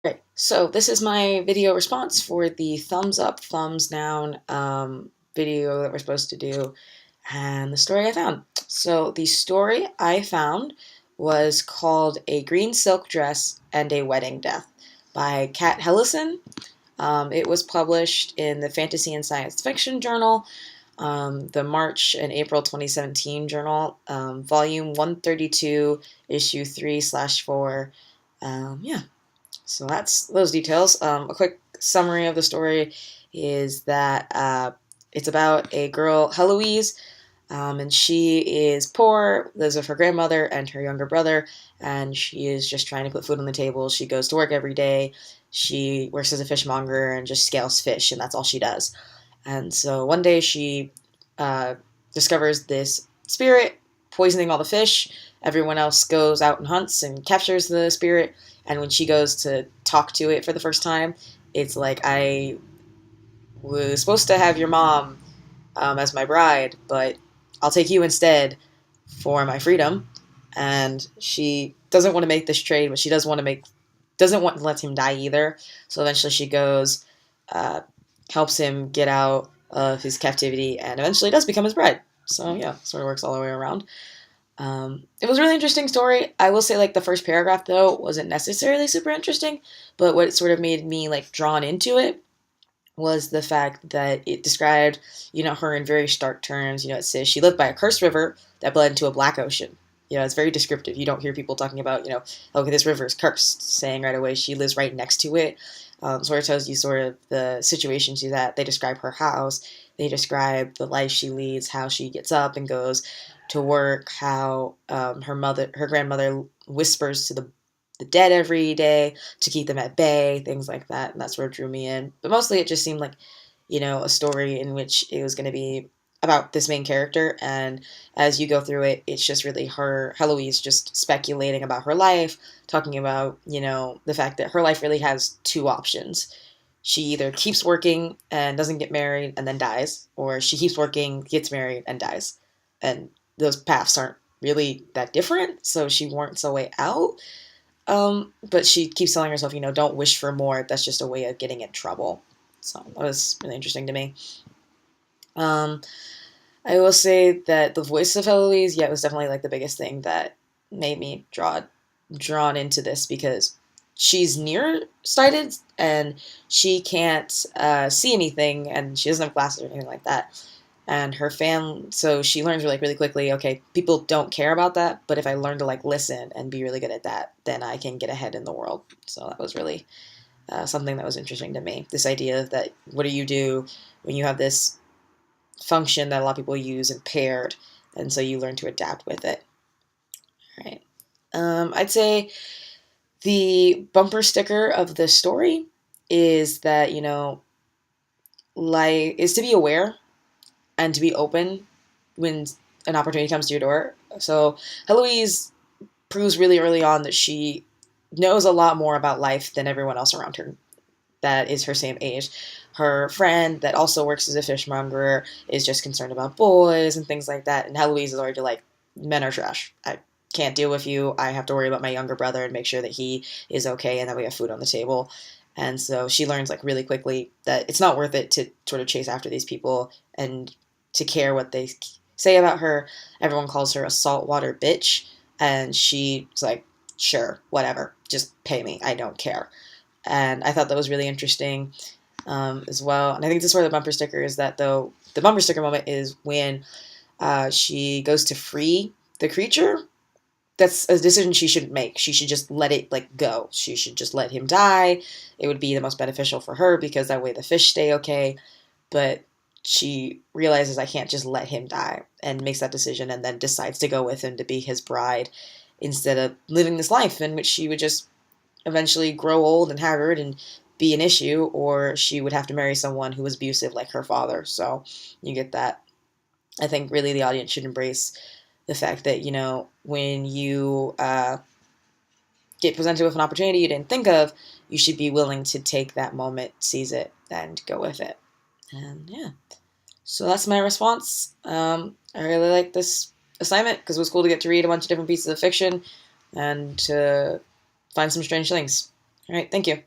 Great. So this is my video response for the thumbs up, thumbs down video that we're supposed to do, and the story I found. So the story I found was called A Green Silk Dress and a Wedding Death by Kat Hellison. It was published in the Fantasy and Science Fiction Journal, the March and April 2017 journal, volume 132, issue 3/4. Yeah. So that's those details. A quick summary of the story is that it's about a girl, Heloise, and she is poor, lives with her grandmother and her younger brother, and she is just trying to put food on the table. She goes to work every day. She works as a fishmonger and just scales fish, and that's all she does. And so one day she discovers this spirit poisoning all the fish. Everyone else goes out and hunts and captures the spirit. And when she goes to talk to it for the first time, it's like, I was supposed to have your mom as my bride, but I'll take you instead for my freedom. And she doesn't want to make this trade, but she doesn't want to let him die either. So eventually she goes, helps him get out of his captivity, and eventually does become his bride. So yeah, sort of works all the way around. It was a really interesting story. I will say, like, the first paragraph, though, wasn't necessarily super interesting, but what sort of made me, like, drawn into it was the fact that it described, her in very stark terms. It says she lived by a cursed river that bled into a black ocean. It's very descriptive. You don't hear people talking about, okay, this river is cursed, saying right away she lives right next to it. Sort of tells you sort of the situation she's at. They describe her house. They describe the life she leads, how she gets up and goes to work, how her grandmother whispers to the dead every day to keep them at bay, things like that, and that sort of drew me in. But mostly it just seemed like, a story in which it was going to be about this main character, and as you go through it, it's just really Heloise just speculating about her life, talking about, the fact that her life really has two options. She either keeps working and doesn't get married and then dies, or she keeps working, gets married, and dies. And those paths aren't really that different, so she warrants a way out. But she keeps telling herself, don't wish for more. That's just a way of getting in trouble. So that was really interesting to me. I will say that the voice of Heloise, it was definitely like the biggest thing that made me drawn into this, because she's nearsighted and she can't see anything, and she doesn't have glasses or anything like that. And her so she learns really quickly, okay, people don't care about that, but if I learn to listen and be really good at that, then I can get ahead in the world. So that was really something that was interesting to me. This idea that, what do you do when you have this function that a lot of people use impaired, and so you learn to adapt with it. All right. I'd say the bumper sticker of the story is that, is to be aware and to be open when an opportunity comes to your door. So Heloise proves really early on that she knows a lot more about life than everyone else around her that is her same age. Her friend that also works as a fishmonger is just concerned about boys and things like that. And Heloise is already like, men are trash. I can't deal with you. I have to worry about my younger brother and make sure that he is okay and that we have food on the table. And so she learns really quickly that it's not worth it to sort of chase after these people and to care what they say about her. Everyone calls her a saltwater bitch, and she's like, sure, whatever, just pay me, I don't care. And I thought that was really interesting as well. And I think this is where the bumper sticker is, that though the bumper sticker moment is when she goes to free the creature. That's a decision she shouldn't make. She should just let it go. She should just let him die. It would be the most beneficial for her, because that way the fish stay okay. But she realizes, I can't just let him die, and makes that decision, and then decides to go with him to be his bride, instead of living this life in which she would just eventually grow old and haggard and be an issue, or she would have to marry someone who was abusive like her father. So you get that. I think really the audience should embrace the fact that, when you get presented with an opportunity you didn't think of, you should be willing to take that moment, seize it, and go with it. And yeah, so that's my response. I really like this assignment because it was cool to get to read a bunch of different pieces of fiction and to find some strange things. All right, thank you.